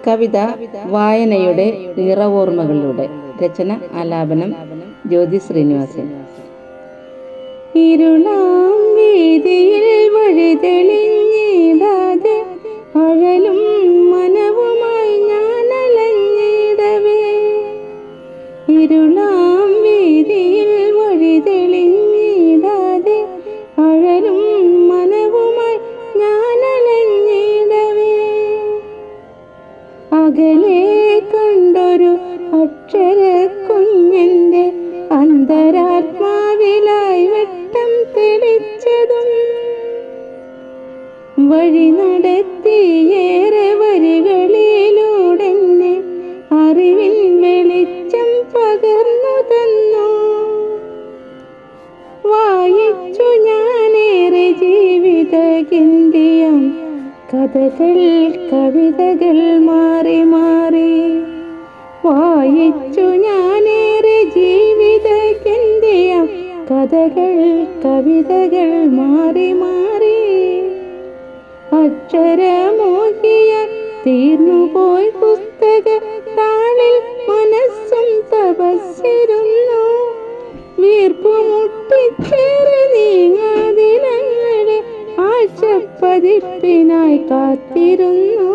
കവിത വായനയുടെ നിറവോർമ്മകളിലൂടെ. രചന ആലാപനം ജ്യോതി ശ്രീനിവാസൻ. ഇരുളാം വീതിയിൽ വഴി തെളിഞ്ഞിടാതെ അഴലും മനവുമായി ഞാൻ അലഞ്ഞിടവേ. ഇരുളാം വീതിയിൽ വഴി തെളിഞ്ഞിടാതെ അഴലും മനവുമായി ഞാൻ അലഞ്ഞിടവേ. അകലെ കണ്ടൊരു അക്ഷര കുഞ്ഞന്റെ അന്തരാത്മാവിലായി വെട്ടം തെളിച്ചതും വഴി നടത്തിയേറെ വരികളിലൂടെ അറിവിൻ വെളിച്ചം പകർന്നു തന്നു. വായിച്ചു ഞാനേറെ ജീവിത ഗന്ധിയാം കഥകൾ കവിതകൾ മാറി മാറി. വായിച്ചു ഞാനേറെ ജീവിത ഗന്ധിയാം കഥകൾ കവിതകൾ മാറി മാറി. അക്ഷരമോഹിയാൽ തീർന്നുപോയി പുസ്തക താളിൽ മനസ്സും തപസ്സിരുന്നു. വീർപ്പുമുട്ടിച്ചേറി നീങ്ങാദിനങ്ങളെ ആഴ്ചപ്പതിപ്പിനായി കാത്തിരുന്നു.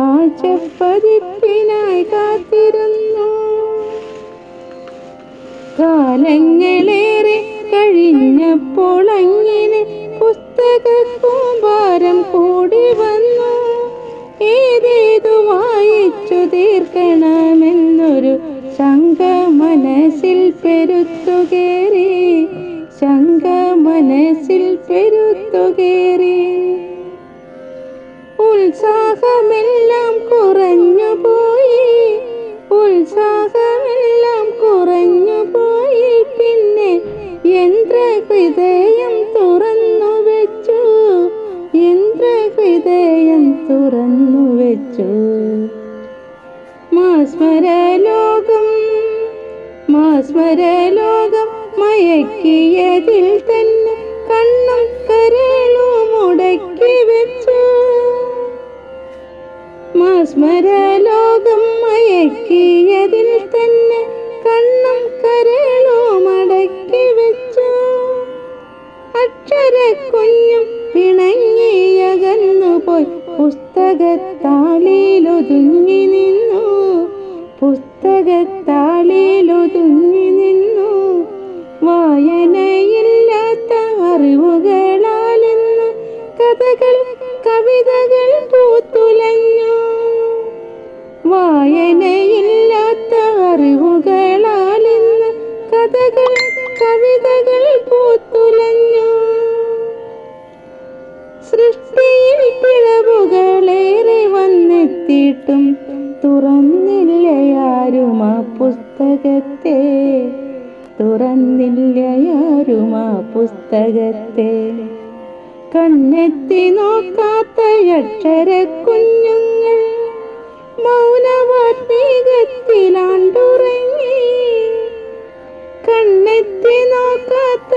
ആഴ്ചപ്പതിപ്പിനായി കാത്തിരുന്നു. കാലങ്ങളേറെ കഴിഞ്ഞപ്പോൾ അങ്ങനെ പുസ്തക കൂമ്പാരം കൂടി വന്നു. ഏതേതു വായിച്ചു തീർക്കണമെന്നൊരു ശങ്ക മനസ്സിൽ പെരുത്തുകേറി. ശങ്ക മനസ്സിൽ പെരുത്തുകേറി. ഉത്സാഹമെല്ലാം കുറഞ്ഞുപോയി. ഉത്സാഹമെല്ലാം കുറഞ്ഞുപോയി. പിന്നെ യന്ത്രഹൃദയം തുറന്നു വെച്ചു. യന്ത്രഹൃദയം തുറന്നു വെച്ചു. മാസ്മരലോകം മാസ്മരലോകം മയക്കിയതിൽ തന്നെ കണ്ണും കരളും മുടക്കി വെച്ചു. മാസ്മരലോകം മയക്കിയതിൽ തന്നെ കണ്ണും കരളും അടക്കി വെച്ചു. അക്ഷരക്കുഞ്ഞും പിണങ്ങിയകന്നുപോയി പുസ്തകത്താളിലൊതുങ്ങി നിന്നു. പുസ്തകത്താളിലൊതുങ്ങി നിന്നു. വായനയില്ലാത്ത അറിവുകളാലെന്ന് കഥകൾ കവിതകൾ പൂത്തുലഞ്ഞു. വായനയില്ലാത്ത അറിവുകളാലെന്ന് കഥകൾ കവിതകൾ പൂത്തുലഞ്ഞു. സൃഷ്ടിയിൽ പിഴവുകളേറെ വന്നെത്തിയിട്ടും തുറന്നില്ലയാരും ആ പുസ്തകത്തെ. തുറന്നില്ലയാരും ആ പുസ്തകത്തെ. കണ്ണെത്തി നോക്കാത്ത അക്ഷരക്കുഞ്ഞുങ്ങൾ മൗനവാത്മീകത്തിലാണ്ടുറങ്ങി. കണ്ണെത്തി നോക്കാത്ത